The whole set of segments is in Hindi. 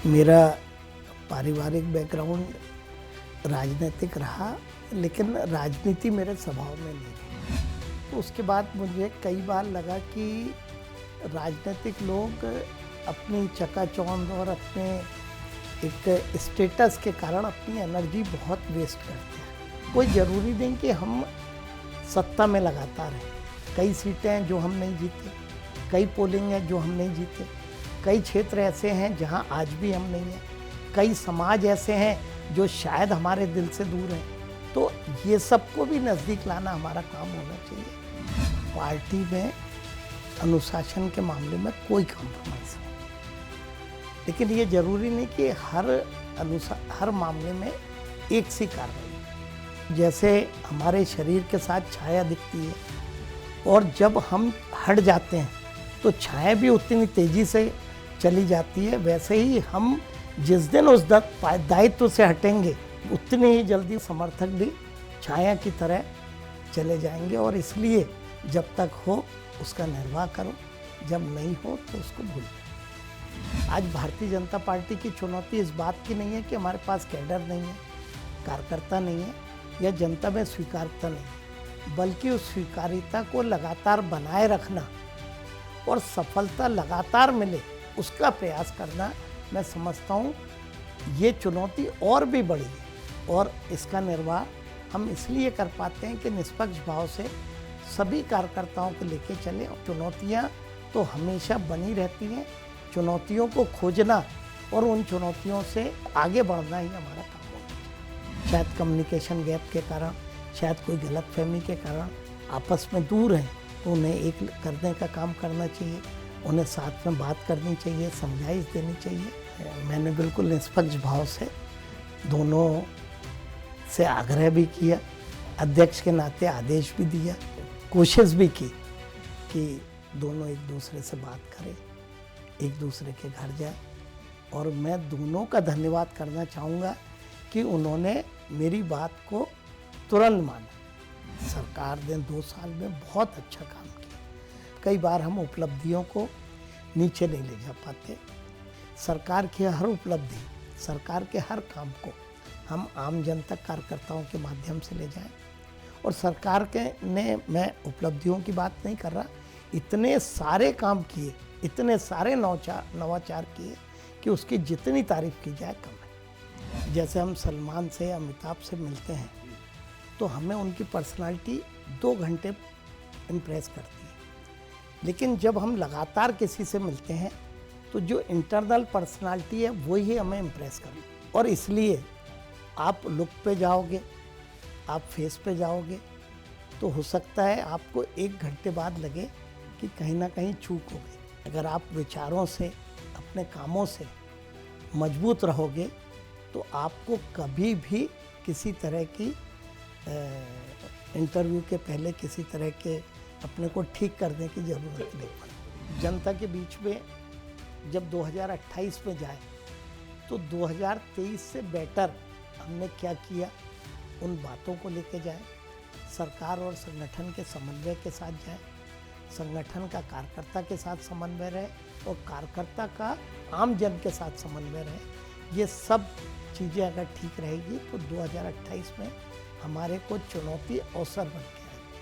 मेरा पारिवारिक बैकग्राउंड राजनीतिक रहा, लेकिन राजनीति मेरे स्वभाव में नहीं रही। तो उसके बाद मुझे कई बार लगा कि राजनीतिक लोग अपनी चकाचौंध और अपने एक स्टेटस के कारण अपनी एनर्जी बहुत वेस्ट करते हैं। कोई ज़रूरी नहीं कि हम सत्ता में लगातार हैं। कई सीटें हैं जो हम नहीं जीते, कई पोलिंग है जो हम नहीं जीते, कई क्षेत्र ऐसे हैं जहां आज भी हम नहीं हैं, कई समाज ऐसे हैं जो शायद हमारे दिल से दूर हैं। तो ये सबको भी नज़दीक लाना हमारा काम होना चाहिए। पार्टी में अनुशासन के मामले में कोई कॉम्प्रोमाइज़ नहीं, लेकिन ये ज़रूरी नहीं कि हर मामले में एक सी कार्रवाई। जैसे हमारे शरीर के साथ छाया दिखती है और जब हम हट जाते हैं तो छाया भी उतनी तेज़ी से चली जाती है, वैसे ही हम जिस दिन उस दायित्व से हटेंगे उतनी ही जल्दी समर्थक भी छाया की तरह चले जाएंगे। और इसलिए जब तक हो उसका निर्वाह करो, जब नहीं हो तो उसको भूल जाओ। आज भारतीय जनता पार्टी की चुनौती इस बात की नहीं है कि हमारे पास कैडर नहीं है, कार्यकर्ता नहीं है या जनता में स्वीकार्यता नहीं है, बल्कि उस स्वीकार्यता को लगातार बनाए रखना और सफलता लगातार मिले उसका प्रयास करना। मैं समझता हूँ ये चुनौती और भी बड़ी है और इसका निर्वाह हम इसलिए कर पाते हैं कि निष्पक्ष भाव से सभी कार्यकर्ताओं को लेके चले। और चुनौतियाँ तो हमेशा बनी रहती हैं, चुनौतियों को खोजना और उन चुनौतियों से आगे बढ़ना ही हमारा काम होगा। शायद कम्युनिकेशन गैप के कारण, शायद कोई गलतफहमी के कारण आपस में दूर हैं, तो उन्हें एक करने का काम करना चाहिए, उन्हें साथ में बात करनी चाहिए, समझाइश देनी चाहिए। मैंने बिल्कुल निष्पक्ष भाव से दोनों से आग्रह भी किया, अध्यक्ष के नाते आदेश भी दिया, कोशिश भी की कि दोनों एक दूसरे से बात करें, एक दूसरे के घर जाए। और मैं दोनों का धन्यवाद करना चाहूँगा कि उन्होंने मेरी बात को तुरंत माना। सरकार ने 2 साल में बहुत अच्छा काम किया। कई बार हम उपलब्धियों को नीचे नहीं ले जा पाते। सरकार की हर उपलब्धि, सरकार के हर काम को हम आम जनता कार्यकर्ताओं के माध्यम से ले जाएं। और सरकार के ने, मैं उपलब्धियों की बात नहीं कर रहा, इतने सारे काम किए, इतने सारे नवाचार किए कि उसकी जितनी तारीफ की जाए कम है। जैसे हम सलमान से, अमिताभ से मिलते हैं तो हमें उनकी पर्सनालिटी 2 घंटे इम्प्रेस करती है, लेकिन जब हम लगातार किसी से मिलते हैं तो जो इंटरनल पर्सनालिटी है वही हमें इम्प्रेस करती है। और इसलिए आप लुक पे जाओगे, आप फेस पे जाओगे तो हो सकता है आपको 1 घंटे बाद लगे कि कहीं ना कहीं चूक हो गई। अगर आप विचारों से, अपने कामों से मजबूत रहोगे तो आपको कभी भी किसी तरह की इंटरव्यू के पहले किसी तरह के अपने को ठीक करने की ज़रूरत नहीं पड़ती। जनता के बीच में जब 2028 में जाए तो 2023 से बेटर हमने क्या किया, उन बातों को लेके जाए। सरकार और संगठन के समन्वय के साथ जाए, संगठन का कार्यकर्ता के साथ समन्वय रहे और कार्यकर्ता का आम जन के साथ समन्वय रहे। ये सब चीज़ें अगर ठीक रहेगी तो 2028 में हमारे को चुनौती अवसर बन के आएगी।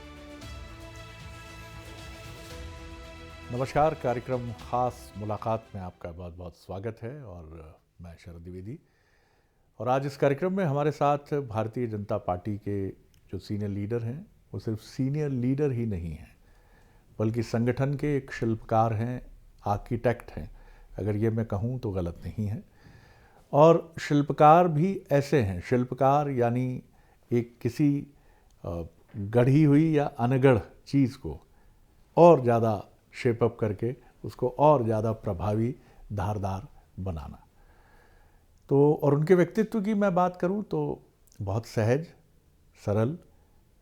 नमस्कार, कार्यक्रम खास मुलाकात में आपका बहुत बहुत स्वागत है और मैं शरद द्विवेदी। और आज इस कार्यक्रम में हमारे साथ भारतीय जनता पार्टी के जो सीनियर लीडर हैं, वो सिर्फ सीनियर लीडर ही नहीं हैं बल्कि संगठन के एक शिल्पकार हैं, आर्किटेक्ट हैं, अगर ये मैं कहूँ तो गलत नहीं है। और शिल्पकार भी ऐसे हैं, शिल्पकार यानी एक किसी गढ़ी हुई या अनगढ़ चीज़ को और ज़्यादा शेपअप करके उसको और ज़्यादा प्रभावी, धारदार बनाना। तो और उनके व्यक्तित्व की मैं बात करूं तो बहुत सहज, सरल,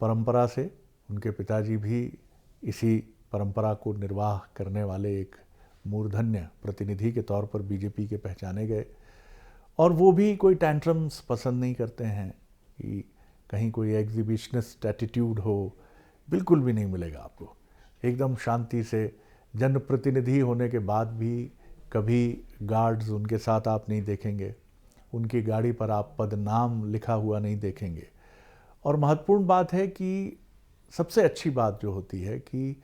परंपरा से उनके पिताजी भी इसी परंपरा को निर्वाह करने वाले एक मूर्धन्य प्रतिनिधि के तौर पर बीजेपी के पहचाने गए। और वो भी कोई टैंट्रम्स पसंद नहीं करते हैं कि कहीं कोई एग्जिबिशनिस्ट एटीट्यूड हो, बिल्कुल भी नहीं मिलेगा आपको। एकदम शांति से जनप्रतिनिधि होने के बाद भी कभी गार्ड्स उनके साथ आप नहीं देखेंगे, उनकी गाड़ी पर आप पदनाम लिखा हुआ नहीं देखेंगे। और महत्वपूर्ण बात है कि सबसे अच्छी बात जो होती है कि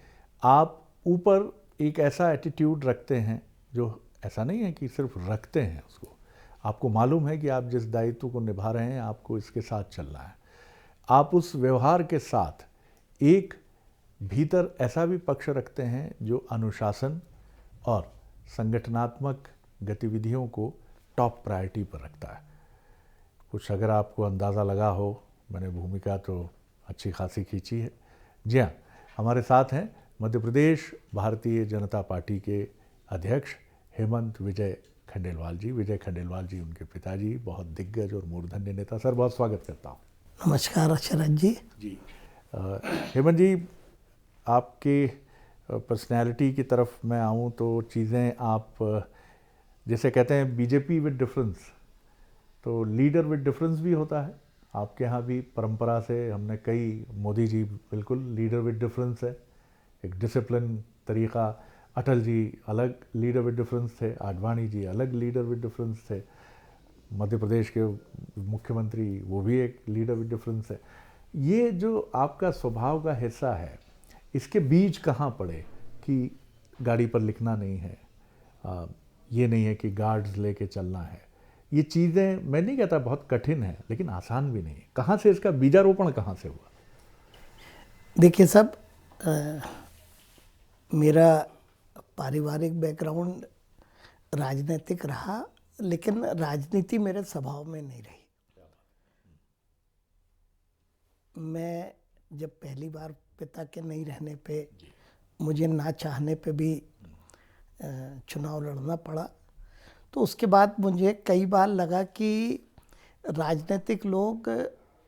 आप ऊपर एक ऐसा एटीट्यूड रखते हैं, जो ऐसा नहीं है कि सिर्फ रखते हैं उसको, आपको मालूम है कि आप जिस दायित्व को निभा रहे हैं आपको इसके साथ चलना है। आप उस व्यवहार के साथ एक भीतर ऐसा भी पक्ष रखते हैं जो अनुशासन और संगठनात्मक गतिविधियों को टॉप प्रायोरिटी पर रखता है। कुछ अगर आपको अंदाज़ा लगा हो, मैंने भूमिका तो अच्छी खासी खींची है। जी हाँ, हमारे साथ हैं मध्य प्रदेश भारतीय जनता पार्टी के अध्यक्ष हेमंत विजय खंडेलवाल जी। विजय खंडेलवाल जी उनके पिताजी, बहुत दिग्गज और मूर्धन्य नेता। सर, बहुत स्वागत करता हूँ। नमस्कार शरद जी। हेमंत जी, आपके पर्सनैलिटी की तरफ मैं आऊँ तो चीज़ें आप जैसे कहते हैं बीजेपी विद डिफरेंस, तो लीडर विद डिफरेंस भी होता है आपके यहाँ भी। परंपरा से हमने कई, मोदी जी बिल्कुल लीडर विद डिफरेंस है, एक डिसिप्लिन तरीका। अटल जी अलग लीडर विद डिफरेंस थे, आडवाणी जी अलग लीडर विद डिफरेंस थे, मध्य प्रदेश के मुख्यमंत्री वो भी एक लीडर विद डिफरेंस है। ये जो आपका स्वभाव का हिस्सा है, इसके बीज कहाँ पड़े कि गाड़ी पर लिखना नहीं है, ये नहीं है कि गार्ड्स लेके चलना है? ये चीज़ें मैं नहीं कहता बहुत कठिन है, लेकिन आसान भी नहीं है। कहाँ से इसका बीजारोपण कहाँ से हुआ? देखिए साहब, मेरा पारिवारिक बैकग्राउंड राजनीतिक रहा, लेकिन राजनीति मेरे स्वभाव में नहीं रही। मैं जब पहली बार पिता के नहीं रहने पे, मुझे ना चाहने पे भी चुनाव लड़ना पड़ा, तो उसके बाद मुझे कई बार लगा कि राजनीतिक लोग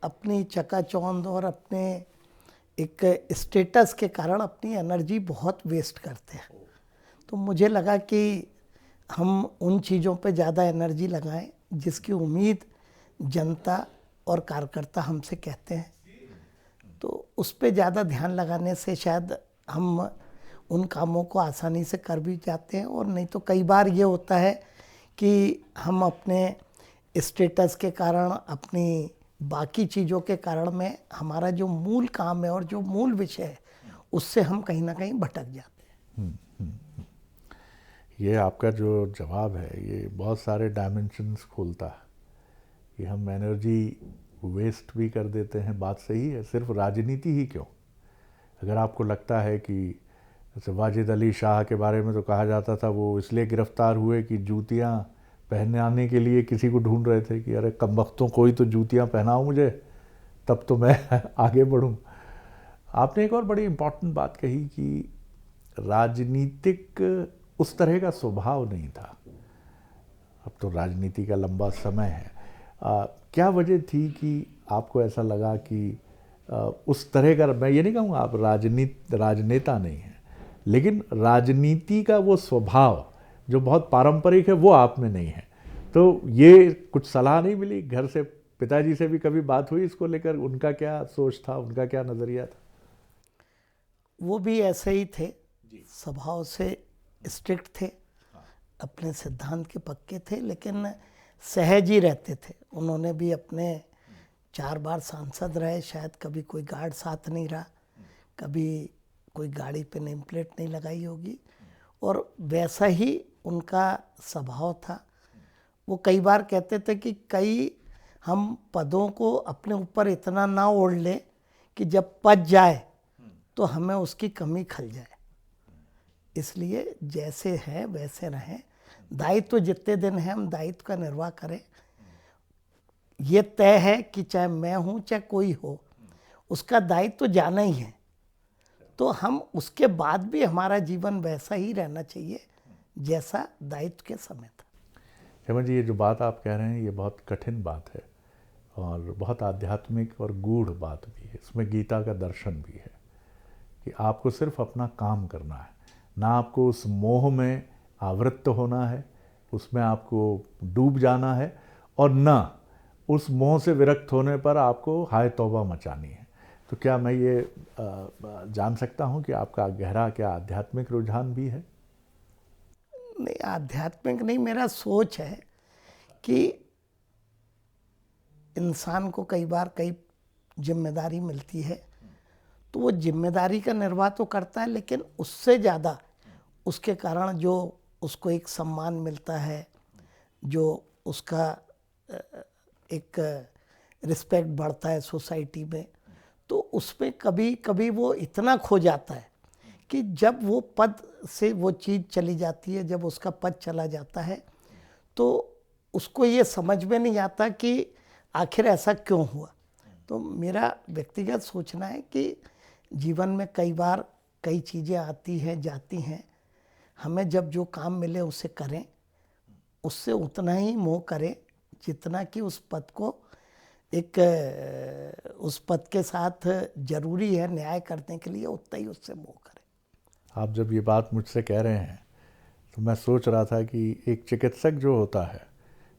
अपनी चकाचौंध और अपने एक स्टेटस के कारण अपनी एनर्जी बहुत वेस्ट करते हैं। तो मुझे लगा कि हम उन चीज़ों पे ज़्यादा एनर्जी लगाएं जिसकी उम्मीद जनता और कार्यकर्ता हमसे कहते हैं। तो उस पे ज़्यादा ध्यान लगाने से शायद हम उन कामों को आसानी से कर भी जाते हैं, और नहीं तो कई बार ये होता है कि हम अपने स्टेटस के कारण, अपनी बाकी चीज़ों के कारण में हमारा जो मूल काम है और जो मूल विषय है उससे हम कहीं ना कहीं भटक जाते हैं। ये आपका जो जवाब है ये बहुत सारे डायमेंशंस खोलता है कि हम एनर्जी वेस्ट भी कर देते हैं। बात सही है, सिर्फ राजनीति ही क्यों, अगर आपको लगता है कि जैसे वाजिद अली शाह के बारे में तो कहा जाता था वो इसलिए गिरफ्तार हुए कि जूतियाँ पहनाने के लिए किसी को ढूंढ रहे थे कि अरे कमबख्तों कोई तो जूतियाँ पहनाओ मुझे, तब तो मैं आगे बढ़ूँ। आपने एक और बड़ी इम्पॉर्टेंट बात कही कि राजनीतिक उस तरह का स्वभाव नहीं था। अब तो राजनीति का लंबा समय है। क्या वजह थी कि आपको ऐसा लगा कि उस तरह का, मैं ये नहीं कहूँगा आप राजनेता नहीं हैं, लेकिन राजनीति का वो स्वभाव जो बहुत पारंपरिक है वो आप में नहीं है। तो ये कुछ सलाह नहीं मिली घर से? पिताजी से भी कभी बात हुई इसको लेकर? उनका क्या सोच था, उनका क्या नज़रिया था? वो भी ऐसे ही थे, स्वभाव से स्ट्रिक्ट थे, अपने सिद्धांत के पक्के थे, लेकिन सहज ही रहते थे। उन्होंने भी अपने 4 बार सांसद रहे, शायद कभी कोई गार्ड साथ नहीं रहा, कभी कोई गाड़ी पे नेम प्लेट नहीं लगाई होगी, और वैसा ही उनका स्वभाव था। वो कई बार कहते थे कि कई हम पदों को अपने ऊपर इतना ना ओढ़ लें कि जब पद जाए तो हमें उसकी कमी खल जाए, इसलिए जैसे हैं वैसे रहें। दायित्व जितने दिन है हम दायित्व का निर्वाह करें। ये तय है कि चाहे मैं हूँ चाहे कोई हो, उसका दायित्व जाना ही है, तो हम उसके बाद भी हमारा जीवन वैसा ही रहना चाहिए जैसा दायित्व के समय था। हेमंत जी, ये जो बात आप कह रहे हैं ये बहुत कठिन बात है और बहुत आध्यात्मिक और गूढ़ बात भी है। इसमें गीता का दर्शन भी है कि आपको सिर्फ अपना काम करना है, ना आपको उस मोह में आवृत्त होना है, उसमें आपको डूब जाना है, और ना उस मोह से विरक्त होने पर आपको हाय तौबा मचानी है। तो क्या मैं ये जान सकता हूँ कि आपका गहरा क्या आध्यात्मिक रुझान भी है? नहीं, आध्यात्मिक नहीं, मेरा सोच है कि इंसान को कई बार कई जिम्मेदारी मिलती है, तो वो जिम्मेदारी का निर्वाह तो करता है, लेकिन उससे ज़्यादा उसके कारण जो उसको एक सम्मान मिलता है, जो उसका एक रिस्पेक्ट बढ़ता है सोसाइटी में, तो उसमें कभी कभी वो इतना खो जाता है कि जब वो पद से वो चीज़ चली जाती है, जब उसका पद चला जाता है, तो उसको ये समझ में नहीं आता कि आखिर ऐसा क्यों हुआ। तो मेरा व्यक्तिगत सोचना है कि जीवन में कई बार कई चीज़ें आती हैं जाती हैं, हमें जब जो काम मिले उसे करें, उससे उतना ही मोह करें जितना कि उस पद को एक उस पद के साथ जरूरी है न्याय करने के लिए, उतना ही उससे मोह करें। आप जब ये बात मुझसे कह रहे हैं तो मैं सोच रहा था कि एक चिकित्सक जो होता है,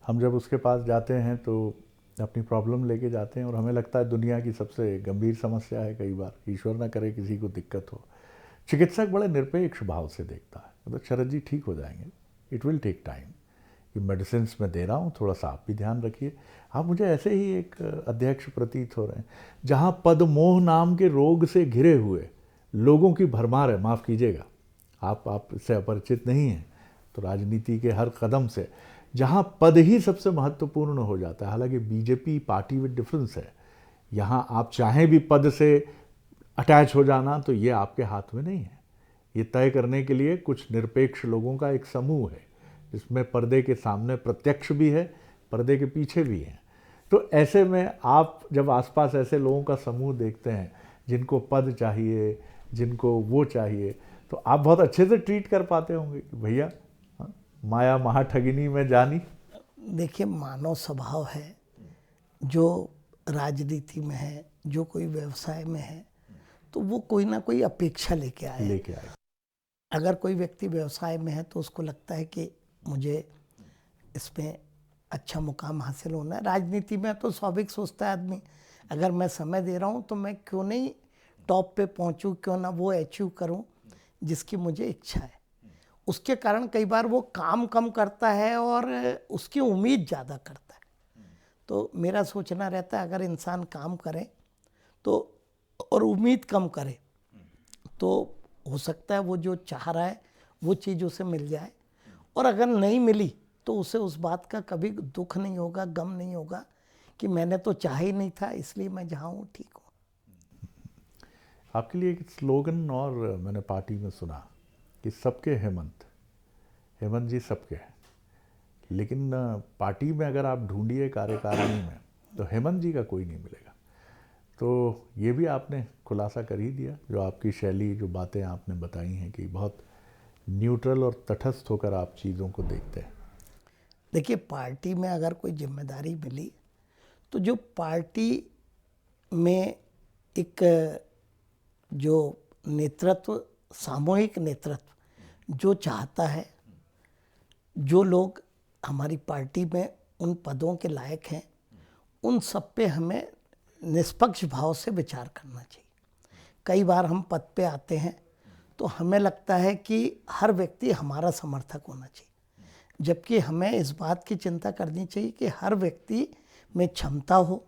हम जब उसके पास जाते हैं तो अपनी प्रॉब्लम लेके जाते हैं और हमें लगता है दुनिया की सबसे गंभीर समस्या है, कई बार ईश्वर ना करे किसी को दिक्कत हो। चिकित्सक बड़े निरपेक्ष भाव से देखता है, मतलब शरद जी ठीक हो जाएंगे, इट विल टेक टाइम, ये मेडिसिन मैं दे रहा हूँ, थोड़ा सा आप भी ध्यान रखिए। आप मुझे ऐसे ही एक अध्यक्ष प्रतीत हो रहे हैं जहाँ पदमोह नाम के रोग से घिरे हुए लोगों की भरमार है। माफ़ कीजिएगा, आप इससे अपरिचित नहीं हैं, तो राजनीति के हर कदम से जहाँ पद ही सबसे महत्वपूर्ण हो जाता है। हालांकि बीजेपी पार्टी विद डिफरेंस है, यहाँ आप चाहें भी पद से अटैच हो जाना तो ये आपके हाथ में नहीं है। ये तय करने के लिए कुछ निरपेक्ष लोगों का एक समूह है, जिसमें पर्दे के सामने प्रत्यक्ष भी है, पर्दे के पीछे भी है। तो ऐसे में आप जब आसपास ऐसे लोगों का समूह देखते हैं जिनको पद चाहिए, जिनको वो चाहिए, तो आप बहुत अच्छे से ट्रीट कर पाते होंगे कि भैया माया महाठगिनी में जानी। देखिए, मानव स्वभाव है, जो राजनीति में है, जो कोई व्यवसाय में है, तो वो कोई ना कोई अपेक्षा लेके आए। अगर कोई व्यक्ति व्यवसाय में है तो उसको लगता है कि मुझे इसमें अच्छा मुकाम हासिल होना है। राजनीति में तो स्वाभाविक सोचता है आदमी, अगर मैं समय दे रहा हूँ तो मैं क्यों नहीं टॉप पे पहुँचूँ, क्यों ना वो अचीव करूँ जिसकी मुझे इच्छा है। उसके कारण कई बार वो काम कम करता है और उसकी उम्मीद ज़्यादा करता है। तो मेरा सोचना रहता है, अगर इंसान काम करे तो और उम्मीद कम करे तो हो सकता है वो जो चाह रहा है वो चीज़ उसे मिल जाए, और अगर नहीं मिली तो उसे उस बात का कभी दुख नहीं होगा, गम नहीं होगा कि मैंने तो चाह ही नहीं था, इसलिए मैं जहाँ हूँ ठीक हूँ। आपके लिए एक स्लोगन और मैंने पार्टी में सुना कि सबके हेमंत, हेमंत जी सबके हैं, लेकिन पार्टी में अगर आप ढूंढिए कार्यकारिणी में तो हेमंत जी का कोई नहीं मिलेगा। तो ये भी आपने खुलासा कर ही दिया, जो आपकी शैली, जो बातें आपने बताई हैं कि बहुत न्यूट्रल और तटस्थ होकर आप चीज़ों को देखते हैं। देखिए, पार्टी में अगर कोई जिम्मेदारी मिली तो जो पार्टी में एक जो नेतृत्व, सामूहिक नेतृत्व जो चाहता है, जो लोग हमारी पार्टी में उन पदों के लायक हैं, उन सब पे हमें निष्पक्ष भाव से विचार करना चाहिए। कई बार हम पद पे आते हैं तो हमें लगता है कि हर व्यक्ति हमारा समर्थक होना चाहिए, जबकि हमें इस बात की चिंता करनी चाहिए कि हर व्यक्ति में क्षमता हो,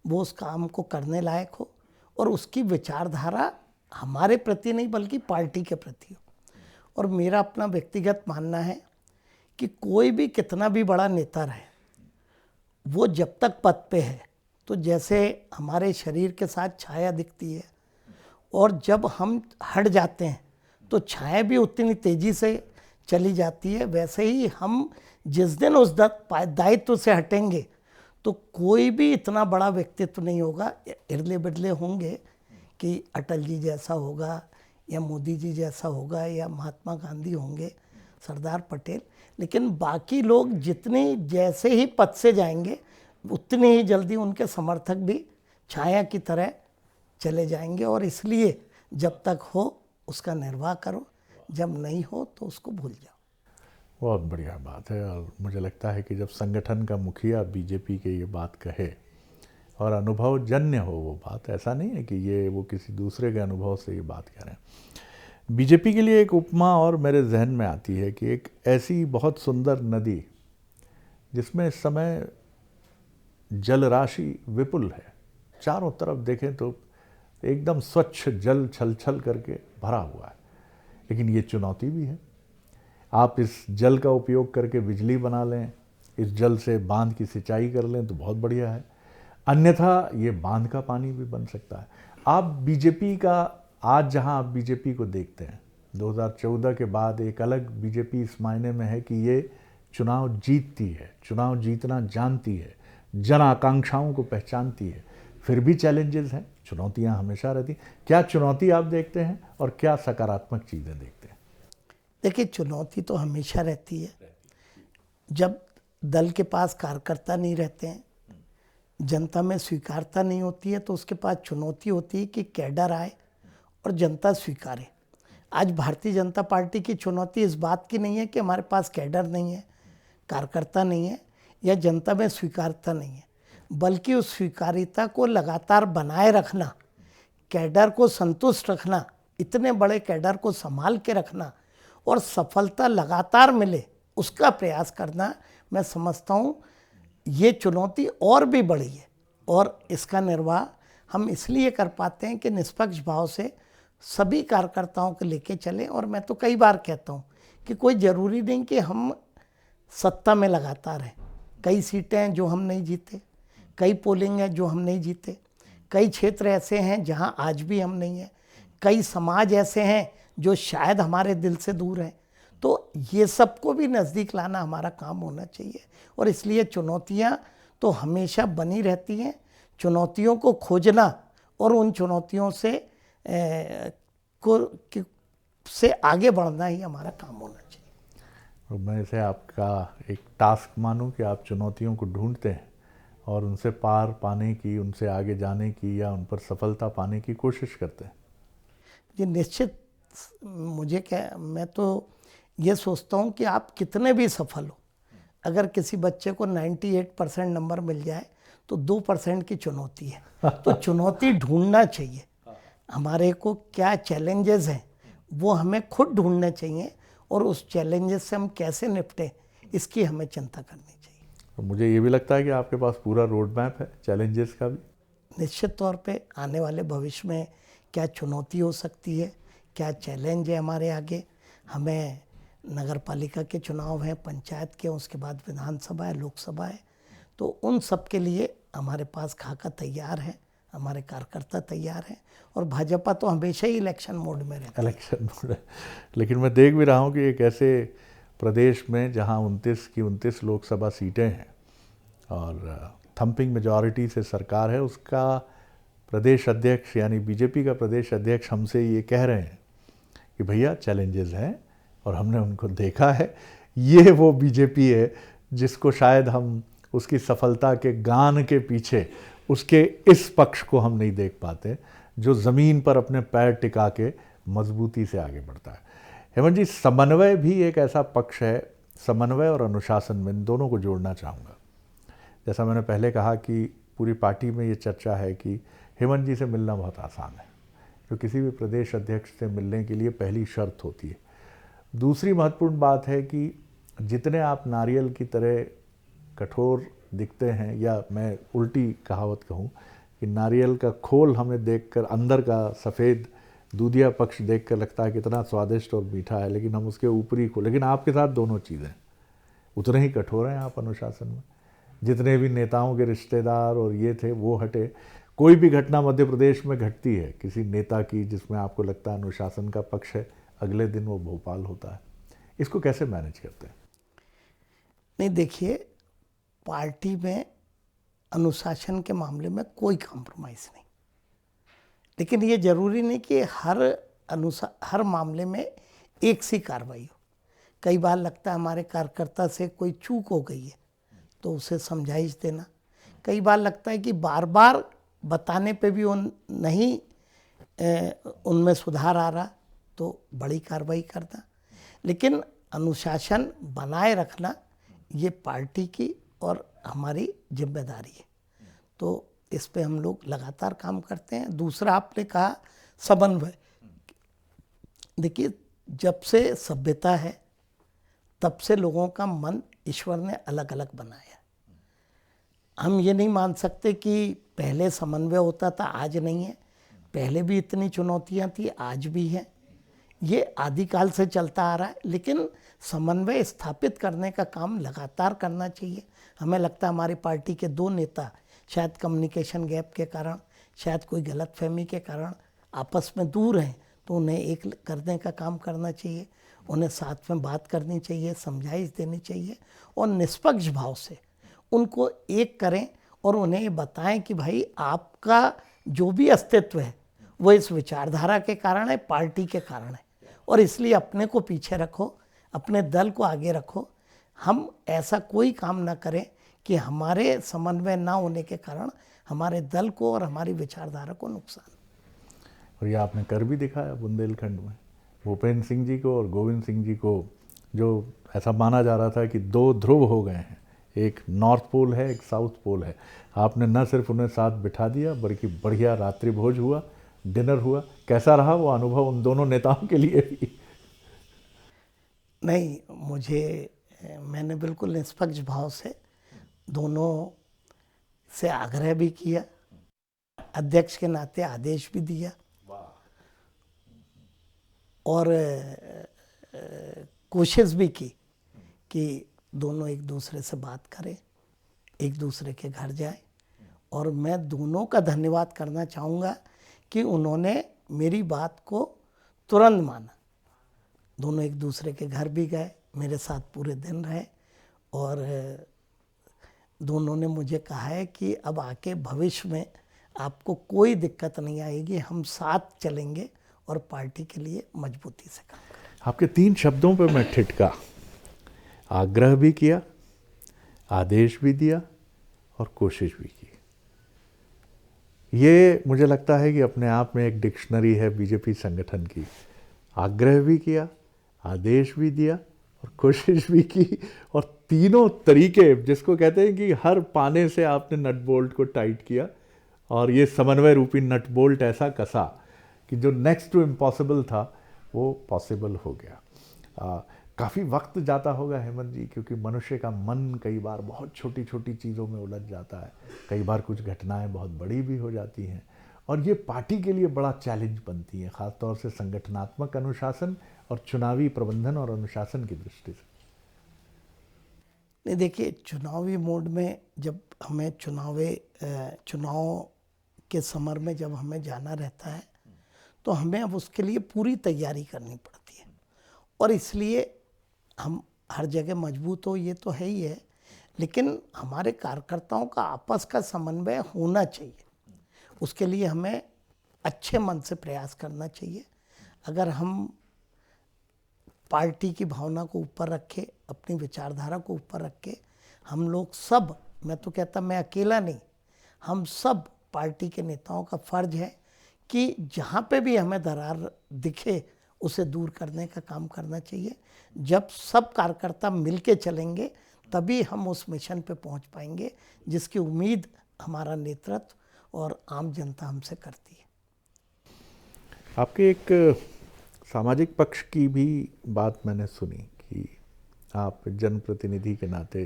वो उस काम को करने लायक हो, और उसकी विचारधारा हमारे प्रति नहीं बल्कि पार्टी के प्रति हो। और मेरा अपना व्यक्तिगत मानना है कि कोई भी कितना भी बड़ा नेता रहे, वो जब तक पद पे है तो जैसे हमारे शरीर के साथ छाया दिखती है, और जब हम हट जाते हैं तो छाया भी उतनी तेज़ी से चली जाती है, वैसे ही हम जिस दिन उस दायित्व से हटेंगे तो कोई भी इतना बड़ा व्यक्तित्व नहीं होगा। इरले बिरले होंगे कि अटल जी जैसा होगा या मोदी जी जैसा होगा या महात्मा गांधी होंगे, सरदार पटेल, लेकिन बाकी लोग जितनी जैसे ही पद से जाएंगे उतनी ही जल्दी उनके समर्थक भी छाया की तरह चले जाएंगे। और इसलिए जब तक हो उसका निर्वाह करो, जब नहीं हो तो उसको भूल जाओ। बहुत बढ़िया बात है। और मुझे लगता है कि जब संगठन का मुखिया बीजेपी के ये बात कहे और अनुभव जन्य हो वो बात, ऐसा नहीं है कि ये वो किसी दूसरे के अनुभव से ये बात कह रहे हैं। बीजेपी के लिए एक उपमा और मेरे जहन में आती है कि एक ऐसी बहुत सुंदर नदी जिसमें इस समय जल राशि विपुल है, चारों तरफ देखें तो एकदम स्वच्छ जल छल छल करके भरा हुआ है, लेकिन ये चुनौती भी है। आप इस जल का उपयोग करके बिजली बना लें, इस जल से बांध की सिंचाई कर लें तो बहुत बढ़िया है, अन्यथा ये बांध का पानी भी बन सकता है। आप बीजेपी का आज जहां आप बीजेपी को देखते हैं, 2014 के बाद एक अलग बीजेपी इस मायने में है कि ये चुनाव जीतती है, चुनाव जीतना जानती है, जन आकांक्षाओं को पहचानती है। फिर भी चैलेंजेस हैं, चुनौतियां हमेशा रहती। क्या चुनौती आप देखते हैं और क्या सकारात्मक चीज़ें देखते हैं? देखिए, चुनौती तो हमेशा रहती है। जब दल के पास कार्यकर्ता नहीं रहते हैं, जनता में स्वीकारता नहीं होती है, तो उसके पास चुनौती होती है कि कैडर आए और जनता स्वीकारे। आज भारतीय जनता पार्टी की चुनौती इस बात की नहीं है कि हमारे पास कैडर नहीं है, कार्यकर्ता नहीं है या जनता में स्वीकारता नहीं है, बल्कि उस स्वीकार्यता को लगातार बनाए रखना, कैडर को संतुष्ट रखना, इतने बड़े कैडर को संभाल के रखना और सफलता लगातार मिले उसका प्रयास करना, मैं समझता हूँ ये चुनौती और भी बड़ी है। और इसका निर्वाह हम इसलिए कर पाते हैं कि निष्पक्ष भाव से सभी कार्यकर्ताओं को लेके चलें। और मैं तो कई बार कहता हूँ कि कोई ज़रूरी नहीं कि हम सत्ता में लगातार हैं। कई सीटें हैं जो हम नहीं जीते, कई पोलिंग है जो हम नहीं जीते, कई क्षेत्र ऐसे हैं जहां आज भी हम नहीं हैं, कई समाज ऐसे हैं जो शायद हमारे दिल से दूर हैं। तो ये सबको भी नज़दीक लाना हमारा काम होना चाहिए। और इसलिए चुनौतियां तो हमेशा बनी रहती हैं। चुनौतियों को खोजना और उन चुनौतियों से आगे बढ़ना ही हमारा काम होना चाहिए। और मैं इसे आपका एक टास्क मानूं कि आप चुनौतियों को ढूंढते हैं और उनसे पार पाने की, उनसे आगे जाने की या उन पर सफलता पाने की कोशिश करते हैं। ये निश्चित, मैं तो ये सोचता हूँ कि आप कितने भी सफल हो, अगर किसी बच्चे को 98% नंबर मिल जाए तो 2% की चुनौती है। तो चुनौती ढूंढना चाहिए। हमारे को क्या चैलेंजेस हैं वो हमें खुद ढूंढने चाहिए और उस चैलेंजेस से हम कैसे निपटें इसकी हमें चिंता करनी चाहिए। तो मुझे ये भी लगता है कि आपके पास पूरा रोड मैप है चैलेंजेस का भी। निश्चित तौर पे आने वाले भविष्य में क्या चुनौती हो सकती है, क्या चैलेंज है हमारे आगे। हमें नगर पालिका के चुनाव हैं, पंचायत के, उसके बाद विधानसभा है, लोकसभा है। तो उन सब के लिए हमारे पास खाका तैयार है, हमारे कार्यकर्ता तैयार हैं। और भाजपा तो हमेशा ही इलेक्शन मोड में रहती है। इलेक्शन मोड है, लेकिन मैं देख भी रहा हूँ कि एक ऐसे प्रदेश में जहाँ 29 की 29 लोकसभा सीटें हैं और थम्पिंग मेजॉरिटी से सरकार है, उसका प्रदेश अध्यक्ष यानी बीजेपी का प्रदेश अध्यक्ष हमसे ये कह रहे हैं कि भैया चैलेंजेस हैं और हमने उनको देखा है। ये वो बीजेपी है जिसको शायद हम उसकी सफलता के गान के पीछे उसके इस पक्ष को हम नहीं देख पाते जो ज़मीन पर अपने पैर टिका के मजबूती से आगे बढ़ता है। हेमंत जी, समन्वय भी एक ऐसा पक्ष है, समन्वय और अनुशासन में इन दोनों को जोड़ना चाहूँगा। जैसा मैंने पहले कहा कि पूरी पार्टी में ये चर्चा है कि हेमंत जी से मिलना बहुत आसान है, जो किसी भी प्रदेश अध्यक्ष से मिलने के लिए पहली शर्त होती है। दूसरी महत्वपूर्ण बात है कि जितने आप नारियल की तरह कठोर दिखते हैं, या मैं उल्टी कहावत कहूँ कि नारियल का खोल हमें देखकर अंदर का सफ़ेद दूधिया पक्ष देखकर लगता है कितना स्वादिष्ट और मीठा है, लेकिन हम उसके ऊपरी को, लेकिन आपके साथ दोनों चीज़ें उतने ही कठोर हैं आप अनुशासन में। जितने भी नेताओं के रिश्तेदार और ये थे वो हटे, कोई भी घटना मध्य प्रदेश में घटती है किसी नेता की जिसमें आपको लगता है अनुशासन का पक्ष है, अगले दिन वो भोपाल होता है। इसको कैसे मैनेज करते हैं? नहीं, देखिए, पार्टी में अनुशासन के मामले में कोई कॉम्प्रोमाइज़ नहीं, लेकिन ये ज़रूरी नहीं कि हर मामले में एक सी कार्रवाई हो। कई बार लगता है हमारे कार्यकर्ता से कोई चूक हो गई है तो उसे समझाइश देना। कई बार लगता है कि बार बार बताने पे भी उनमें सुधार आ रहा तो बड़ी कार्रवाई करना। लेकिन अनुशासन बनाए रखना ये पार्टी की और हमारी जिम्मेदारी है, तो इस पे हम लोग लगातार काम करते हैं। दूसरा आपने कहा समन्वय, देखिए, जब से सभ्यता है तब से लोगों का मन ईश्वर ने अलग अलग बनाया। हम ये नहीं मान सकते कि पहले समन्वय होता था, आज नहीं है। पहले भी इतनी चुनौतियां थी, आज भी है। ये आदिकाल से चलता आ रहा है, लेकिन समन्वय स्थापित करने का काम लगातार करना चाहिए। हमें लगता है हमारी पार्टी के 2 नेता शायद कम्युनिकेशन गैप के कारण, शायद कोई गलतफहमी के कारण आपस में दूर हैं, तो उन्हें एक करने का काम करना चाहिए। उन्हें साथ में बात करनी चाहिए, समझाइश देनी चाहिए और निष्पक्ष भाव से उनको एक करें और उन्हें ये बताएं कि भाई आपका जो भी अस्तित्व है वो इस विचारधारा के कारण है, पार्टी के कारण है, और इसलिए अपने को पीछे रखो, अपने दल को आगे रखो। हम ऐसा कोई काम ना करें कि हमारे समन्वय ना होने के कारण हमारे दल को और हमारी विचारधारा को नुकसान। और ये आपने कर भी दिखाया बुंदेलखंड में। भूपेंद्र सिंह जी को और गोविंद सिंह जी को, जो ऐसा माना जा रहा था कि 2 ध्रुव हो गए हैं, एक नॉर्थ पोल है, एक साउथ पोल है, आपने न सिर्फ उन्हें साथ बिठा दिया बल्कि बढ़िया रात्रि भोज हुआ, डिनर हुआ। कैसा रहा वो अनुभव उन दोनों नेताओं के लिए भी? नहीं, मैंने बिल्कुल निष्पक्ष भाव से दोनों से आग्रह भी किया, अध्यक्ष के नाते आदेश भी दिया और कोशिश भी की कि दोनों एक दूसरे से बात करें, एक दूसरे के घर जाए। और मैं दोनों का धन्यवाद करना चाहूँगा कि उन्होंने मेरी बात को तुरंत माना। दोनों एक दूसरे के घर भी गए, मेरे साथ पूरे दिन रहे और दोनों ने मुझे कहा है कि अब आके भविष्य में आपको कोई दिक्कत नहीं आएगी, हम साथ चलेंगे और पार्टी के लिए मजबूती से काम करेंगे। आपके 3 शब्दों पे मैं ठिठका, आग्रह भी किया, आदेश भी दिया और कोशिश भी की। ये मुझे लगता है कि अपने आप में एक डिक्शनरी है बीजेपी संगठन की। आग्रह भी किया, आदेश भी दिया और कोशिश भी की, और तीनों तरीके, जिसको कहते हैं कि हर पाने से आपने नट बोल्ट को टाइट किया और ये समन्वय रूपी नट बोल्ट ऐसा कसा कि जो नेक्स्ट टू इम्पॉसिबल था वो पॉसिबल हो गया। काफ़ी वक्त जाता होगा हेमंत जी, क्योंकि मनुष्य का मन कई बार बहुत छोटी छोटी चीज़ों में उलझ जाता है। कई बार कुछ घटनाएं बहुत बड़ी भी हो जाती हैं और ये पार्टी के लिए बड़ा चैलेंज बनती है, ख़ासतौर से संगठनात्मक अनुशासन और चुनावी प्रबंधन और अनुशासन की दृष्टि से। नहीं, देखिए, चुनावी मोड में जब हमें चुनाव के समर में जब हमें जाना रहता है तो हमें अब उसके लिए पूरी तैयारी करनी पड़ती है और इसलिए हम हर जगह मजबूत हो, ये तो है ही है, लेकिन हमारे कार्यकर्ताओं का आपस का समन्वय होना चाहिए। उसके लिए हमें अच्छे मन से प्रयास करना चाहिए। अगर हम पार्टी की भावना को ऊपर रखे, अपनी विचारधारा को ऊपर रखे, हम लोग सब, मैं तो कहता मैं अकेला नहीं, हम सब पार्टी के नेताओं का फर्ज है कि जहाँ पे भी हमें दरार दिखे उसे दूर करने का काम करना चाहिए। जब सब कार्यकर्ता मिलके चलेंगे तभी हम उस मिशन पे पहुँच पाएंगे जिसकी उम्मीद हमारा नेतृत्व और आम जनता हमसे करती है। आपके एक सामाजिक पक्ष की भी बात मैंने सुनी कि आप जनप्रतिनिधि के नाते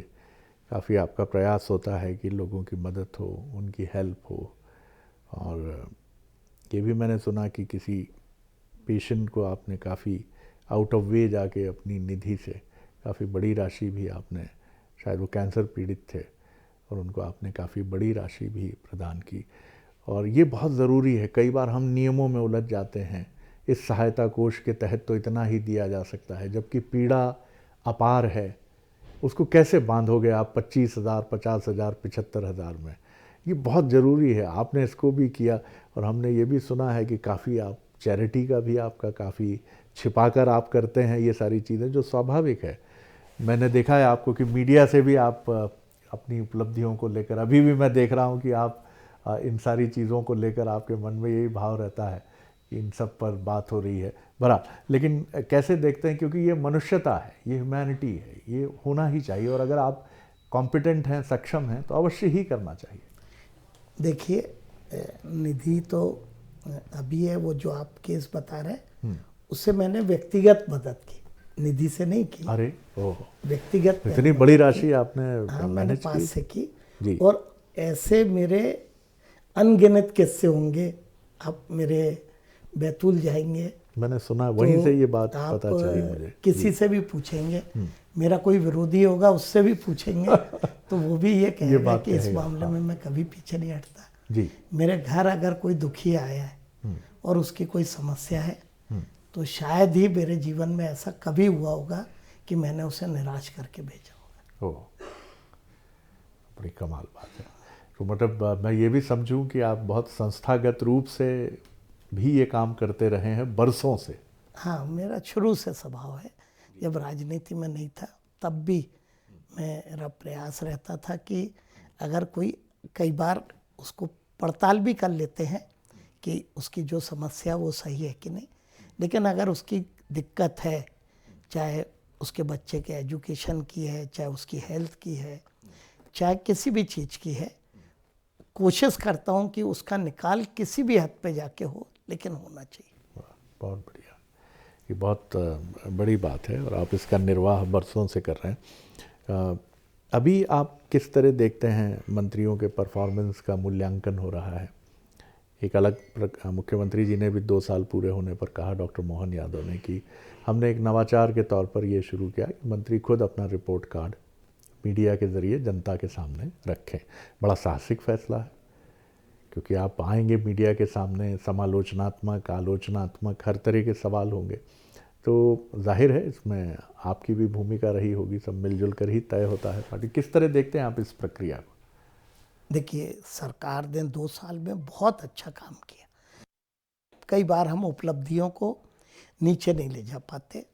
काफ़ी आपका प्रयास होता है कि लोगों की मदद हो, उनकी हेल्प हो, और ये भी मैंने सुना कि किसी पेशेंट को आपने काफ़ी आउट ऑफ वे जाके अपनी निधि से काफ़ी बड़ी राशि भी आपने, शायद वो कैंसर पीड़ित थे, और उनको आपने काफ़ी बड़ी राशि भी प्रदान की। और ये बहुत ज़रूरी है। कई बार हम नियमों में उलझ जाते हैं, इस सहायता कोष के तहत तो इतना ही दिया जा सकता है, जबकि पीड़ा अपार है, उसको कैसे बांधोगे आप 25,000, 50,000, 75,000 में? ये बहुत ज़रूरी है। आपने इसको भी किया और हमने ये भी सुना है कि काफ़ी आप चैरिटी का भी आपका काफ़ी छिपाकर आप करते हैं ये सारी चीज़ें, जो स्वाभाविक है। मैंने देखा है आपको कि मीडिया से भी आप अपनी उपलब्धियों को लेकर, अभी भी मैं देख रहा हूँ कि आप इन सारी चीज़ों को लेकर आपके मन में यही भाव रहता है कि इन सब पर बात हो रही है बड़ा। लेकिन कैसे देखते हैं, क्योंकि ये मनुष्यता है, ये ह्यूमैनिटी है, ये होना ही चाहिए, और अगर आप कॉम्पिटेंट हैं, सक्षम हैं, तो अवश्य ही करना चाहिए। देखिए, निधि तो अभी है, वो जो आप केस बता रहे हैं उससे मैंने व्यक्तिगत मदद की, निधि से नहीं की। अरे ओह, व्यक्तिगत इतनी बड़ी राशि आपने हाँ मैंने मैनेज 5 की? से की। जी। और ऐसे मेरे अनगिनत किस्से होंगे। आप मेरे बैतूल जाएंगे मैंने सुना, वहीं तो से ये बात आप पता चली मुझे। किसी से भी पूछेंगे, मेरा कोई विरोधी होगा उससे भी पूछेंगे तो वो भी ये कहेगा बात कि इस कहेगा, मामले में मैं कभी पीछे नहीं हटता। जी। मेरे घर अगर कोई दुखी आया है और उसकी कोई समस्या है तो शायद ही मेरे जीवन में ऐसा कभी हुआ होगा कि मैंने उसे निराश करके भेजा होगा। ओह, बड़ी कमाल बात है। तो मतलब मैं ये भी समझूं कि आप बहुत संस्थागत रूप से भी ये काम करते रहे हैं बरसों से। हाँ, मेरा शुरू से स्वभाव है। जब राजनीति में नहीं था तब भी मेरा प्रयास रहता था कि अगर कोई, कई बार उसको पड़ताल भी कर लेते हैं कि उसकी जो समस्या वो सही है कि नहीं, लेकिन अगर उसकी दिक्कत है, चाहे उसके बच्चे के एजुकेशन की है, चाहे उसकी हेल्थ की है, चाहे किसी भी चीज़ की है, कोशिश करता हूँ कि उसका निकाल किसी भी हद पे जाके हो, लेकिन होना चाहिए। बहुत बढ़िया, ये बहुत बड़ी बात है और आप इसका निर्वाह बरसों से कर रहे हैं। अभी आप किस तरह देखते हैं मंत्रियों के परफॉर्मेंस का मूल्यांकन हो रहा है? एक अलग मुख्यमंत्री जी ने भी 2 साल पूरे होने पर कहा, डॉक्टर मोहन यादव ने, कि हमने एक नवाचार के तौर पर ये शुरू किया कि मंत्री खुद अपना रिपोर्ट कार्ड मीडिया के ज़रिए जनता के सामने रखें। बड़ा साहसिक फैसला है, क्योंकि आप आएंगे मीडिया के सामने, समालोचनात्मक, आलोचनात्मक हर तरह के सवाल होंगे, तो जाहिर है इसमें आपकी भी भूमिका रही होगी। सब मिलजुल कर ही तय होता है पार्टी। किस तरह देखते हैं आप इस प्रक्रिया को? देखिए, सरकार ने 2 साल में बहुत अच्छा काम किया। कई बार हम उपलब्धियों को नीचे नहीं ले जा पाते,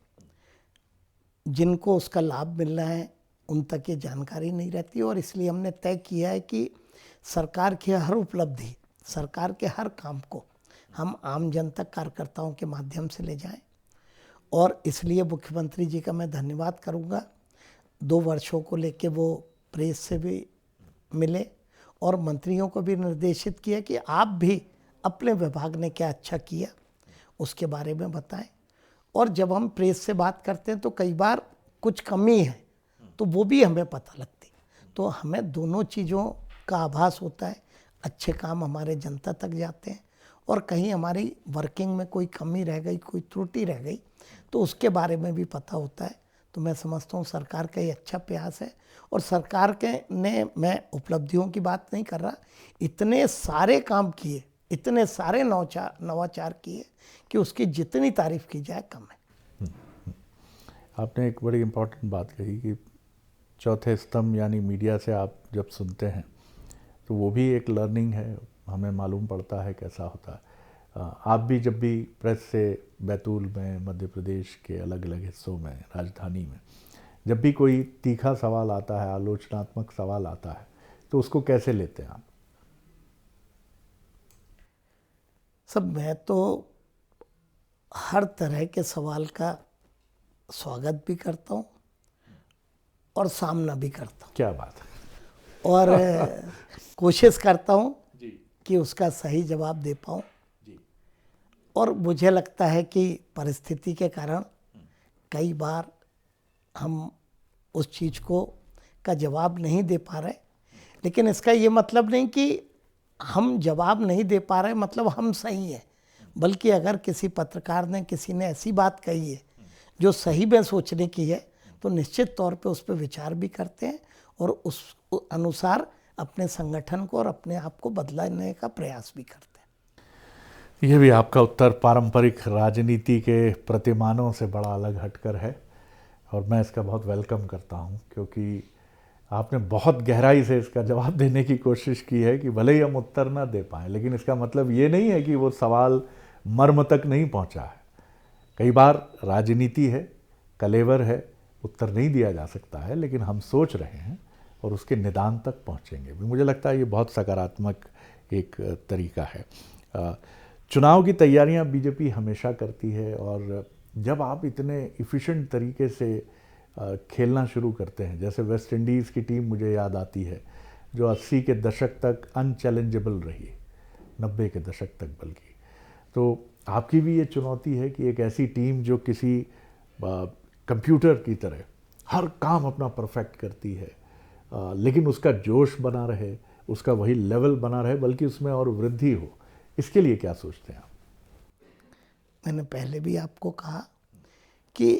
जिनको उसका लाभ मिल रहा है उन तक ये जानकारी नहीं रहती, और इसलिए हमने तय किया है कि सरकार की हर उपलब्धि, सरकार के हर काम को हम आम जन तक कार्यकर्ताओं के माध्यम से ले जाएं। और इसलिए मुख्यमंत्री जी का मैं धन्यवाद करूंगा। 2 वर्षों को लेके वो प्रेस से भी मिले और मंत्रियों को भी निर्देशित किया कि आप भी अपने विभाग ने क्या अच्छा किया उसके बारे में बताएं। और जब हम प्रेस से बात करते हैं तो कई बार कुछ कमी है तो वो भी हमें पता लगती, तो हमें दोनों चीज़ों का आभास होता है। अच्छे काम हमारे जनता तक जाते हैं और कहीं हमारी वर्किंग में कोई कमी रह गई, कोई त्रुटि रह गई तो उसके बारे में भी पता होता है। तो मैं समझता हूँ सरकार का ये अच्छा प्रयास है। और सरकार के ने, मैं उपलब्धियों की बात नहीं कर रहा, इतने सारे काम किए, इतने सारे नवाचार किए कि उसकी जितनी तारीफ की जाए कम है। आपने एक बड़ी इम्पोर्टेंट बात कही कि चौथे स्तंभ यानी मीडिया से आप जब सुनते हैं तो वो भी एक लर्निंग है, हमें मालूम पड़ता है कैसा होता है। आप भी जब भी प्रेस से बैतूल में, मध्य प्रदेश के अलग अलग हिस्सों में, राजधानी में, जब भी कोई तीखा सवाल आता है, आलोचनात्मक सवाल आता है, तो उसको कैसे लेते हैं आप? सब मैं तो हर तरह के सवाल का स्वागत भी करता हूँ और सामना भी करता हूँ। क्या बात है। और कोशिश करता हूँ कि उसका सही जवाब दे पाऊँ। और मुझे लगता है कि परिस्थिति के कारण कई बार हम उस चीज़ को का जवाब नहीं दे पा रहे, लेकिन इसका ये मतलब नहीं कि हम जवाब नहीं दे पा रहे मतलब हम सही हैं, बल्कि अगर किसी पत्रकार ने, किसी ने ऐसी बात कही है जो सही में सोचने की है तो निश्चित तौर पे उस पर विचार भी करते हैं और उस अनुसार अपने संगठन को और अपने आप को बदलाने का प्रयास भी करते हैं। ये भी आपका उत्तर पारंपरिक राजनीति के प्रतिमानों से बड़ा अलग हटकर है और मैं इसका बहुत वेलकम करता हूँ, क्योंकि आपने बहुत गहराई से इसका जवाब देने की कोशिश की है कि भले ही हम उत्तर ना दे पाएँ, लेकिन इसका मतलब ये नहीं है कि वो सवाल मर्म तक नहीं पहुँचा है। कई बार राजनीति है, कलेवर है, उत्तर नहीं दिया जा सकता है, लेकिन हम सोच रहे हैं और उसके निदान तक पहुँचेंगे भी। मुझे लगता है ये बहुत सकारात्मक एक तरीका है। चुनाव की तैयारियां बीजेपी हमेशा करती है और जब आप इतने इफ़िशेंट तरीके से खेलना शुरू करते हैं, जैसे वेस्ट इंडीज़ की टीम मुझे याद आती है जो 80 के दशक तक अनचैलेंजेबल रही, 90 के दशक तक बल्कि, तो आपकी भी ये चुनौती है कि एक ऐसी टीम जो किसी कंप्यूटर की तरह हर काम अपना परफेक्ट करती है, लेकिन उसका जोश बना रहे, उसका वही लेवल बना रहे, बल्कि उसमें और वृद्धि हो, इसके लिए क्या सोचते हैं आप? मैंने पहले भी आपको कहा कि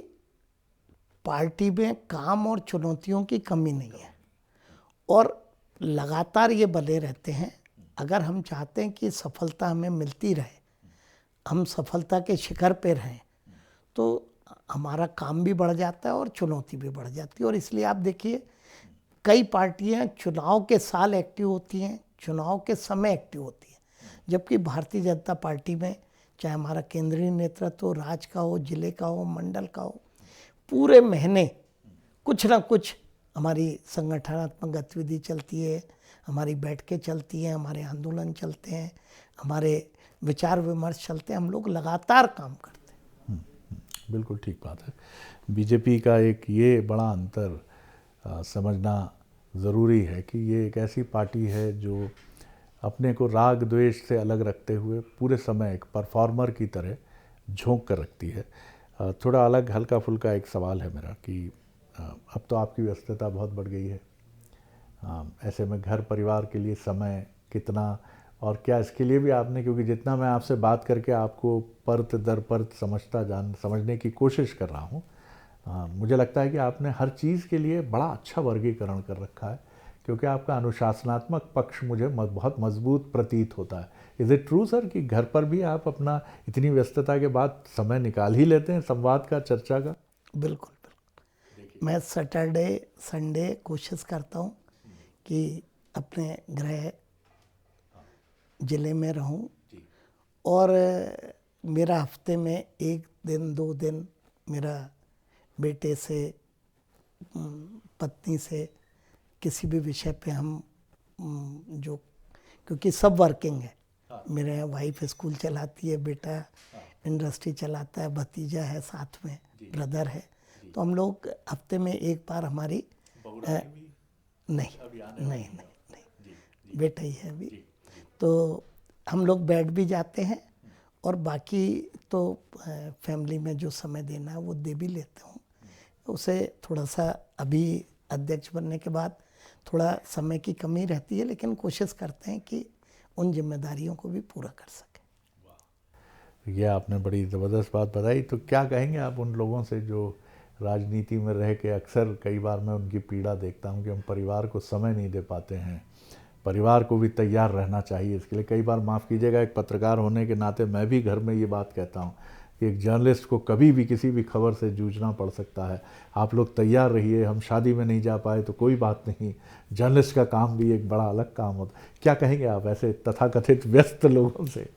पार्टी में काम और चुनौतियों की कमी नहीं है और लगातार ये बने रहते हैं। अगर हम चाहते हैं कि सफलता हमें मिलती रहे, हम सफलता के शिखर पे रहें, तो हमारा काम भी बढ़ जाता है और चुनौती भी बढ़ जाती है। और इसलिए आप देखिए, कई पार्टियां चुनाव के साल एक्टिव होती हैं, चुनाव के समय एक्टिव होती हैं, जबकि भारतीय जनता पार्टी में चाहे हमारा केंद्रीय नेतृत्व हो, राज्य का हो, जिले का हो, मंडल का हो, पूरे महीने कुछ ना कुछ हमारी संगठनात्मक गतिविधि चलती है, हमारी बैठकें चलती हैं, हमारे आंदोलन चलते हैं, हमारे विचार विमर्श चलते हैं, हम लोग लगातार काम करते हैं। बिल्कुल ठीक बात है। बीजेपी का एक ये बड़ा अंतर समझना ज़रूरी है कि ये एक ऐसी पार्टी है जो अपने को राग द्वेष से अलग रखते हुए पूरे समय एक परफॉर्मर की तरह झोंक कर रखती है। थोड़ा अलग हल्का फुल्का एक सवाल है मेरा कि अब तो आपकी व्यस्तता बहुत बढ़ गई है, ऐसे में घर परिवार के लिए समय कितना और क्या, इसके लिए भी आपने, क्योंकि जितना मैं आपसे बात करके आपको परत दर परत समझने की कोशिश कर रहा हूँ, मुझे लगता है कि आपने हर चीज़ के लिए बड़ा अच्छा वर्गीकरण कर रखा है, क्योंकि आपका अनुशासनात्मक पक्ष मुझे बहुत मजबूत प्रतीत होता है। इज़ इट ट्रू सर कि घर पर भी आप अपना इतनी व्यस्तता के बाद समय निकाल ही लेते हैं संवाद का, चर्चा का? बिल्कुल बिल्कुल। मैं सैटरडे संडे कोशिश करता हूँ कि अपने गृह ज़िले में रहूं और मेरा हफ्ते में 1 दिन 2 दिन मेरा बेटे से, पत्नी से किसी भी विषय पे हम जो, क्योंकि सब वर्किंग है, मेरे वाइफ स्कूल चलाती है, बेटा इंडस्ट्री चलाता है, भतीजा है साथ में, ब्रदर है, तो हम लोग हफ्ते में 1 बार हमारी नहीं, बेटा ही है अभी, तो हम लोग बैठ भी जाते हैं और बाकी तो फैमिली में जो समय देना है वो दे भी लेता हूँ। उसे थोड़ा सा अभी अध्यक्ष बनने के बाद थोड़ा समय की कमी रहती है, लेकिन कोशिश करते हैं कि उन जिम्मेदारियों को भी पूरा कर सकें। ये आपने बड़ी ज़बरदस्त बात बताई। तो क्या कहेंगे आप उन लोगों से जो राजनीति में रह के, अक्सर कई बार मैं उनकी पीड़ा देखता हूँ कि हम परिवार को समय नहीं दे पाते हैं, परिवार को भी तैयार रहना चाहिए इसके लिए। कई बार, माफ़ कीजिएगा, एक पत्रकार होने के नाते मैं भी घर में ये बात कहता हूँ कि एक जर्नलिस्ट को कभी भी किसी भी खबर से जूझना पड़ सकता है, आप लोग तैयार रहिए, हम शादी में नहीं जा पाए तो कोई बात नहीं, जर्नलिस्ट का काम भी एक बड़ा अलग काम होता है। क्या कहेंगे आप ऐसे तथाकथित व्यस्त लोगों से?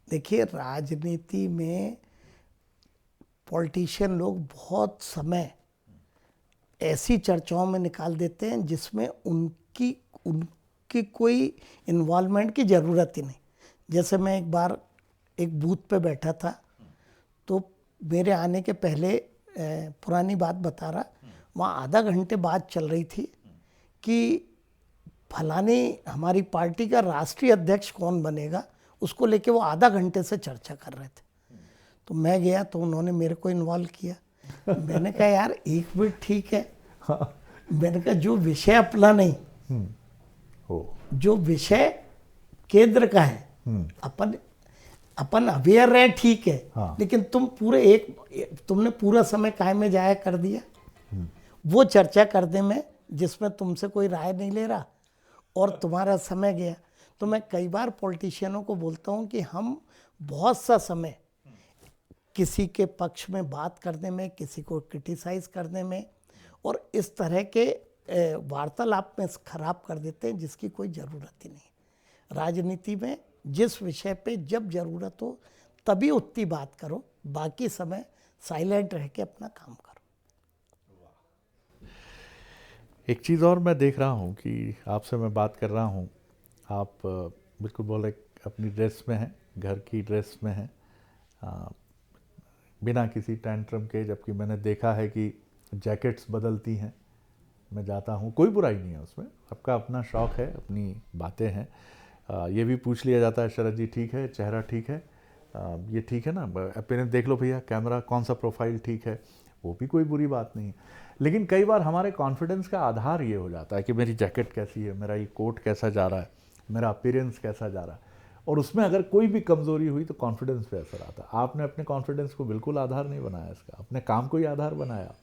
देखिए, राजनीति में पॉलिटिशियन लोग बहुत समय ऐसी चर्चाओं में निकाल देते हैं जिसमें उनकी कोई इन्वॉल्वमेंट की ज़रूरत ही नहीं। जैसे मैं एक बार एक बूथ पे बैठा था, तो मेरे आने के पहले, पुरानी बात बता रहा, वहाँ आधा घंटे बात चल रही थी कि फलानी हमारी पार्टी का राष्ट्रीय अध्यक्ष कौन बनेगा, उसको लेके वो आधा घंटे से चर्चा कर रहे थे। तो मैं गया तो उन्होंने मेरे को इन्वॉल्व किया। मैंने कहा यार 1 मिनट ठीक है, मैंने कहा जो विषय अपना नहीं, जो विषय केंद्र का है, अपन अवेयर रहे, ठीक है, हाँ। लेकिन तुमने पूरा समय काय में जाया कर दिया वो चर्चा करने में जिसमें तुमसे कोई राय नहीं ले रहा और तुम्हारा समय गया। तो मैं कई बार पॉलिटिशियनों को बोलता हूं कि हम बहुत सा समय किसी के पक्ष में बात करने में, किसी को क्रिटिसाइज करने में और इस तरह के वार्तालाप में खराब कर देते हैं जिसकी कोई ज़रूरत ही नहीं। राजनीति में जिस विषय पे जब ज़रूरत हो तभी उतनी बात करो, बाकी समय साइलेंट रह के अपना काम करो। एक चीज़ और मैं देख रहा हूँ कि आपसे मैं बात कर रहा हूँ, आप बिल्कुल बोले अपनी ड्रेस में हैं, घर की ड्रेस में हैं, बिना किसी टेंट्रम के, जबकि मैंने देखा है कि जैकेट्स बदलती हैं। मैं जाता हूँ, कोई बुराई नहीं है उसमें, सबका अपना शौक़ है, अपनी बातें हैं। ये भी पूछ लिया जाता है, शरद जी ठीक है, चेहरा ठीक है, ये ठीक है ना, अपीयरेंस देख लो भैया, कैमरा कौन सा प्रोफाइल ठीक है, वो भी कोई बुरी बात नहीं है। लेकिन कई बार हमारे कॉन्फिडेंस का आधार ये हो जाता है कि मेरी जैकेट कैसी है, मेरा ये कोट कैसा जा रहा है, मेरा अपीयरेंस कैसा जा रहा है, और उसमें अगर कोई भी कमज़ोरी हुई तो कॉन्फिडेंस पे असर आता है। आपने अपने कॉन्फिडेंस को बिल्कुल आधार नहीं बनाया इसका, अपने काम को ही आधार बनाया।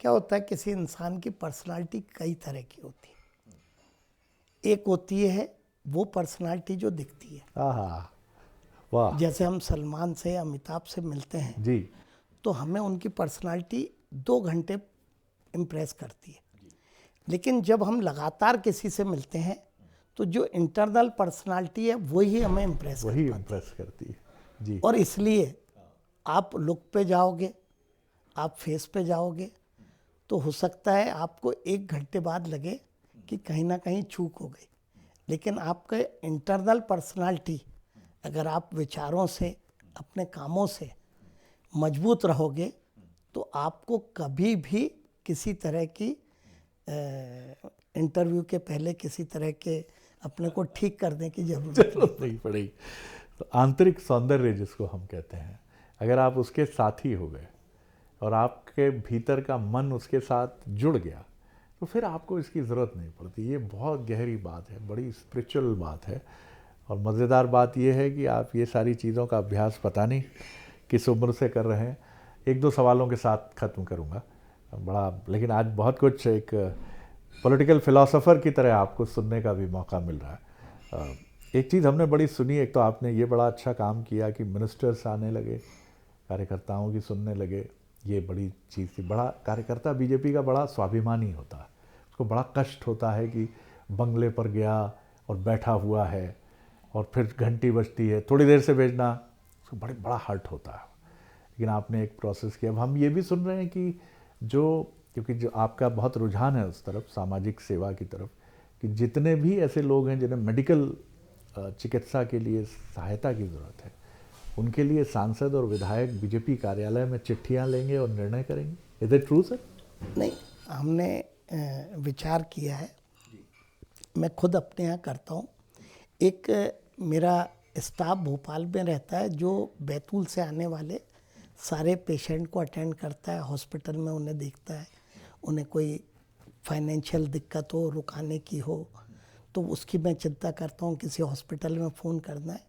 क्या होता है, किसी इंसान की पर्सनालिटी कई तरह की होती है। एक होती है वो पर्सनालिटी जो दिखती है। आहा, वाह जैसे हम सलमान से, अमिताभ से मिलते हैं जी, तो हमें उनकी पर्सनालिटी 2 घंटे इम्प्रेस करती है। लेकिन जब हम लगातार किसी से मिलते हैं तो जो इंटरनल पर्सनालिटी है वही हमें इम्प्रेस वही इम्प्रेस करती है जी। और इसलिए आप लुक पे जाओगे, आप फेस पे जाओगे, तो हो सकता है आपको 1 घंटे बाद लगे कि कहीं ना कहीं चूक हो गई। लेकिन आपके इंटरनल पर्सनालिटी, अगर आप विचारों से, अपने कामों से मजबूत रहोगे तो आपको कभी भी किसी तरह की इंटरव्यू के पहले किसी तरह के अपने को ठीक करने की जरूरत नहीं पड़ेगी। तो आंतरिक सौंदर्य जिसको हम कहते हैं, अगर आप उसके साथी हो गए और आपके भीतर का मन उसके साथ जुड़ गया तो फिर आपको इसकी ज़रूरत नहीं पड़ती। ये बहुत गहरी बात है, बड़ी स्पिरिचुअल बात है। और मज़ेदार बात ये है कि आप ये सारी चीज़ों का अभ्यास पता नहीं किस उम्र से कर रहे हैं। 1-2 सवालों के साथ ख़त्म करूँगा बड़ा, लेकिन आज बहुत कुछ एक पॉलिटिकल फिलोसोफर की तरह आपको सुनने का भी मौका मिल रहा है। एक चीज़ हमने बड़ी सुनी, एक तो आपने ये बड़ा अच्छा काम किया कि मिनिस्टर्स आने लगे, कार्यकर्ताओं की सुनने लगे, ये बड़ी चीज़ थी। बड़ा कार्यकर्ता बीजेपी का बड़ा स्वाभिमानी होता है, उसको बड़ा कष्ट होता है कि बंगले पर गया और बैठा हुआ है और फिर घंटी बजती है, थोड़ी देर से भेजना, उसको बड़ा हर्ट होता है। लेकिन आपने एक प्रोसेस किया। अब हम ये भी सुन रहे हैं कि क्योंकि जो आपका बहुत रुझान है उस तरफ, सामाजिक सेवा की तरफ, कि जितने भी ऐसे लोग हैं जिन्हें मेडिकल चिकित्सा के लिए सहायता की ज़रूरत है, उनके लिए सांसद और विधायक बीजेपी कार्यालय में चिट्ठियां लेंगे और निर्णय करेंगे। Is it true sir? नहीं, हमने विचार किया है, मैं खुद अपने यहाँ करता हूँ। एक मेरा स्टाफ भोपाल में रहता है जो बैतूल से आने वाले सारे पेशेंट को अटेंड करता है, हॉस्पिटल में उन्हें देखता है। उन्हें कोई फाइनेंशियल दिक्कत हो, रुकाने की हो, तो उसकी मैं चिंता करता हूँ, किसी हॉस्पिटल में फ़ोन करना है।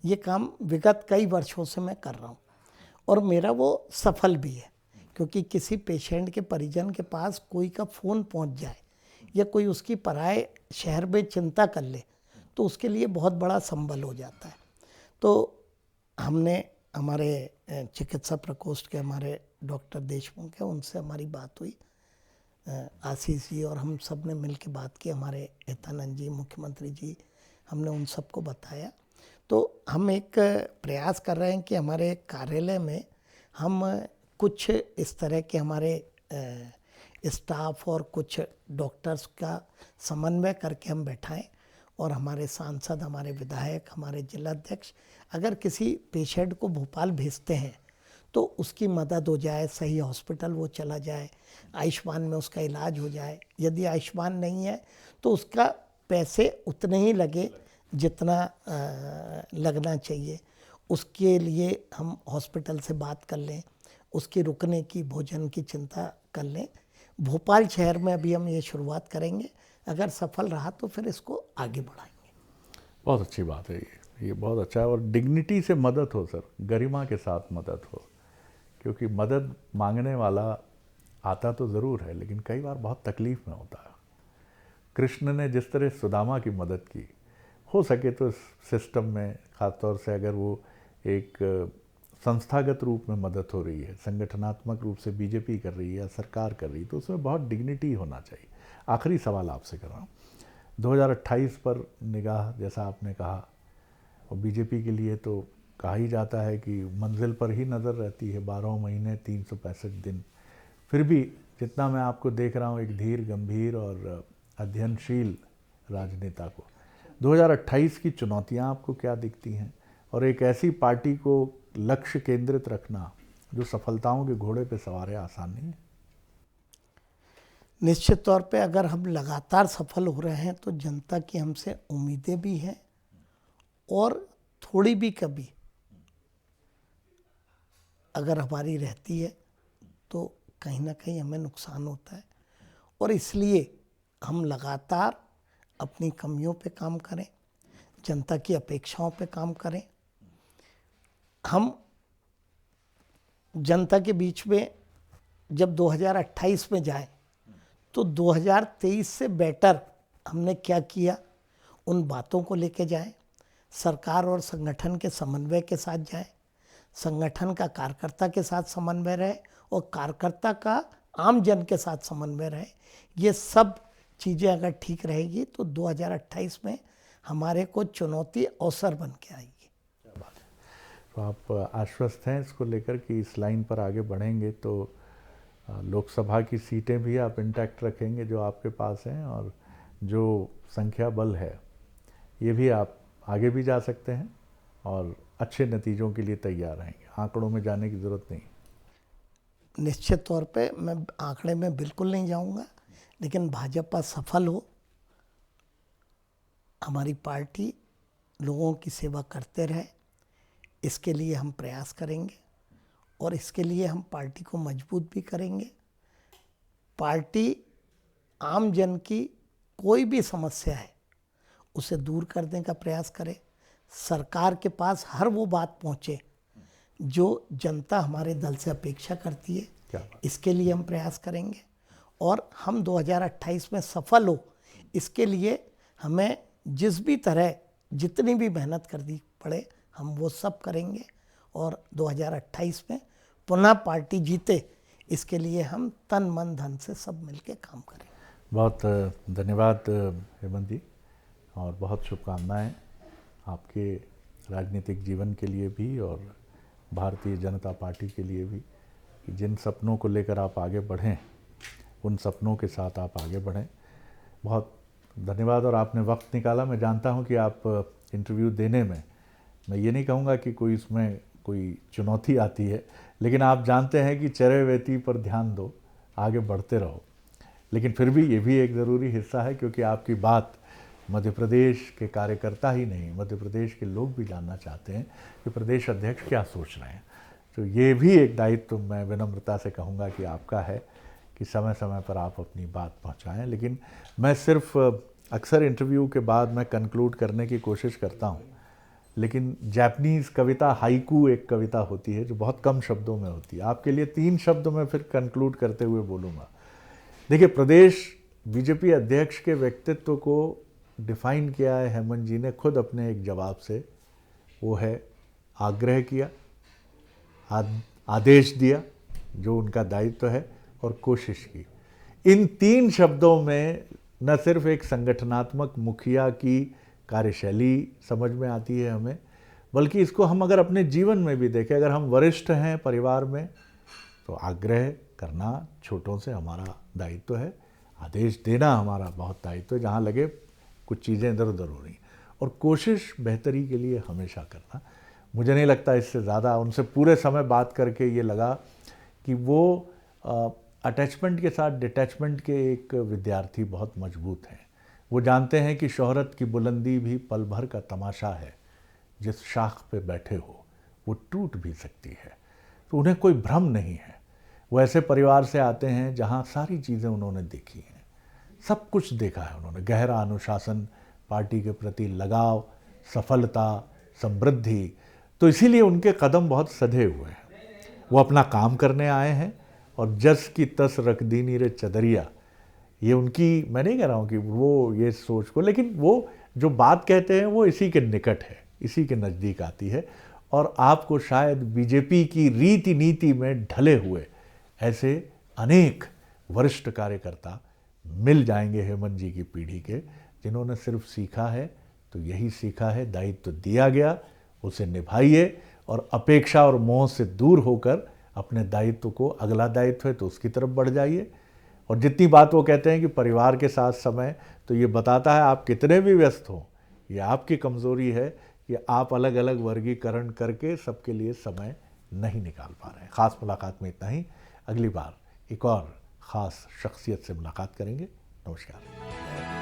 ये काम विगत कई वर्षों से मैं कर रहा हूँ और मेरा वो सफल भी है, क्योंकि किसी पेशेंट के परिजन के पास कोई का फ़ोन पहुँच जाए या कोई उसकी पराए शहर में चिंता कर ले तो उसके लिए बहुत बड़ा संबल हो जाता है। तो हमने हमारे चिकित्सा प्रकोष्ठ के हमारे डॉक्टर देशमुख है, उनसे हमारी बात हुई, आशीष जी और हम सब ने मिल के बात की, हमारे हितानंद जी, मुख्यमंत्री जी, हमने उन सबको बताया। तो हम एक प्रयास कर रहे हैं कि हमारे कार्यालय में हम कुछ इस तरह के हमारे स्टाफ और कुछ डॉक्टर्स का समन्वय करके हम बैठाएं और हमारे सांसद, हमारे विधायक, हमारे जिलाध्यक्ष अगर किसी पेशेंट को भोपाल भेजते हैं तो उसकी मदद हो जाए, सही हॉस्पिटल वो चला जाए, आयुष्मान में उसका इलाज हो जाए। यदि आयुष्मान नहीं है तो उसका पैसे उतने ही लगे जितना लगना चाहिए। उसके लिए हम हॉस्पिटल से बात कर लें, उसके रुकने की, भोजन की चिंता कर लें। भोपाल शहर में अभी हम ये शुरुआत करेंगे, अगर सफल रहा तो फिर इसको आगे बढ़ाएंगे। बहुत अच्छी बात है ये बहुत अच्छा है। और डिग्निटी से मदद हो सर, गरिमा के साथ मदद हो, क्योंकि मदद मांगने वाला आता तो ज़रूर है लेकिन कई बार बहुत तकलीफ़ में होता है। कृष्ण ने जिस तरह सुदामा की मदद की, हो सके तो सिस्टम में, ख़ासतौर से अगर वो एक संस्थागत रूप में मदद हो रही है, संगठनात्मक रूप से बीजेपी कर रही है या सरकार कर रही है, तो उसमें बहुत डिग्निटी होना चाहिए। आखिरी सवाल आपसे कर रहा हूँ, 2028 पर निगाह जैसा आपने कहा, और बीजेपी के लिए तो कहा ही जाता है कि मंजिल पर ही नज़र रहती है 12 महीने 365 दिन। फिर भी जितना मैं आपको देख रहा हूँ एक धीर, गंभीर और अध्ययनशील राजनेता को, 2028 की चुनौतियाँ आपको क्या दिखती हैं? और एक ऐसी पार्टी को लक्ष्य केंद्रित रखना जो सफलताओं के घोड़े पे सवार है, आसान नहीं है। निश्चित तौर पे अगर हम लगातार सफल हो रहे हैं तो जनता की हमसे उम्मीदें भी हैं और थोड़ी भी कभी अगर हमारी रहती है तो कहीं ना कहीं हमें नुकसान होता है, और इसलिए हम लगातार अपनी कमियों पे काम करें, जनता की अपेक्षाओं पे काम करें। हम जनता के बीच में जब 2028 में जाए तो 2023 से बेटर हमने क्या किया, उन बातों को लेके जाएं। सरकार और संगठन के समन्वय के साथ जाएं, संगठन का कार्यकर्ता के साथ समन्वय रहे और कार्यकर्ता का आम जन के साथ समन्वय रहे। ये सब चीज़ें अगर ठीक रहेगी तो 2028 में हमारे को चुनौती अवसर बन के आएगी। तो आप आश्वस्त हैं इसको लेकर कि इस लाइन पर आगे बढ़ेंगे तो लोकसभा की सीटें भी आप इंटैक्ट रखेंगे जो आपके पास हैं, और जो संख्या बल है ये भी आप आगे भी जा सकते हैं और अच्छे नतीजों के लिए तैयार रहेंगे? आंकड़ों में जाने की ज़रूरत नहीं। निश्चित तौर पे मैं आंकड़े में बिल्कुल नहीं जाऊंगा, लेकिन भाजपा सफल हो, हमारी पार्टी लोगों की सेवा करते रहे, इसके लिए हम प्रयास करेंगे और इसके लिए हम पार्टी को मजबूत भी करेंगे। पार्टी आम जन की कोई भी समस्या है उसे दूर करने का प्रयास करे, सरकार के पास हर वो बात पहुंचे जो जनता हमारे दल से अपेक्षा करती है, इसके लिए हम प्रयास करेंगे। और हम 2028 में सफल हो, इसके लिए हमें जिस भी तरह जितनी भी मेहनत करनी पड़े हम वो सब करेंगे, और 2028 में पुनः पार्टी जीते इसके लिए हम तन मन धन से सब मिलके काम करेंगे। बहुत धन्यवाद हेमंत जी, और बहुत शुभकामनाएं आपके राजनीतिक जीवन के लिए भी और भारतीय जनता पार्टी के लिए भी, कि जिन सपनों को लेकर आप आगे बढ़ें उन सपनों के साथ आप आगे बढ़ें। बहुत धन्यवाद, और आपने वक्त निकाला। मैं जानता हूं कि आप इंटरव्यू देने में, मैं ये नहीं कहूँगा कि कोई इसमें कोई चुनौती आती है, लेकिन आप जानते हैं कि चरैवेति पर ध्यान दो, आगे बढ़ते रहो। लेकिन फिर भी ये भी एक ज़रूरी हिस्सा है, क्योंकि आपकी बात मध्य प्रदेश के कार्यकर्ता ही नहीं, मध्य प्रदेश के लोग भी जानना चाहते हैं कि प्रदेश अध्यक्ष क्या सोच रहे हैं। तो ये भी एक दायित्व मैं विनम्रता से कहूँगा कि आपका है कि समय समय पर आप अपनी बात पहुँचाएँ। लेकिन मैं सिर्फ अक्सर इंटरव्यू के बाद मैं कंक्लूड करने की कोशिश करता हूँ, लेकिन जापानीज़ कविता हाइकू एक कविता होती है जो बहुत कम शब्दों में होती है। आपके लिए 3 शब्द मैं फिर कंक्लूड करते हुए बोलूँगा। देखिए, प्रदेश बीजेपी अध्यक्ष के व्यक्तित्व को डिफ़ाइन किया है हेमंत जी ने खुद अपने एक जवाब से। वो है आग्रह किया, आदेश दिया जो उनका दायित्व है, और कोशिश की। इन 3 शब्दों में न सिर्फ एक संगठनात्मक मुखिया की कार्यशैली समझ में आती है हमें, बल्कि इसको हम अगर अपने जीवन में भी देखें, अगर हम वरिष्ठ हैं परिवार में तो आग्रह करना छोटों से हमारा दायित्व है, आदेश देना हमारा बहुत दायित्व है जहाँ लगे कुछ चीज़ें इधर उधर हो रही, और कोशिश बेहतरी के लिए हमेशा करना। मुझे नहीं लगता इससे ज़्यादा। उनसे पूरे समय बात करके ये लगा कि वो अटैचमेंट के साथ डिटैचमेंट के एक विद्यार्थी बहुत मजबूत हैं। वो जानते हैं कि शोहरत की बुलंदी भी पल भर का तमाशा है, जिस शाख पे बैठे हो वो टूट भी सकती है। तो उन्हें कोई भ्रम नहीं है। वो ऐसे परिवार से आते हैं जहाँ सारी चीज़ें उन्होंने देखी हैं, सब कुछ देखा है उन्होंने। गहरा अनुशासन, पार्टी के प्रति लगाव, सफलता, समृद्धि। तो इसीलिए उनके कदम बहुत सधे हुए हैं। वो अपना काम करने आए हैं, और जस की तस रख दीनी रे चदरिया, ये उनकी, मैं नहीं कह रहा हूँ कि वो ये सोच को, लेकिन वो जो बात कहते हैं वो इसी के निकट है, इसी के नज़दीक आती है। और आपको शायद बीजेपी की रीति नीति में ढले हुए ऐसे अनेक वरिष्ठ कार्यकर्ता मिल जाएंगे हेमंत जी की पीढ़ी के, जिन्होंने सिर्फ सीखा है तो यही सीखा है, दायित्व दिया गया उसे निभाइए, और अपेक्षा और मोह से दूर होकर अपने दायित्व को, अगला दायित्व है तो उसकी तरफ बढ़ जाइए। और जितनी बात वो कहते हैं कि परिवार के साथ समय, तो ये बताता है आप कितने भी व्यस्त हों, ये आपकी कमज़ोरी है कि आप अलग अलग वर्गीकरण करके सबके लिए समय नहीं निकाल पा रहे हैं। ख़ास मुलाकात में इतना ही। अगली बार एक और ख़ास शख्सियत से मुलाकात करेंगे। नमस्कार।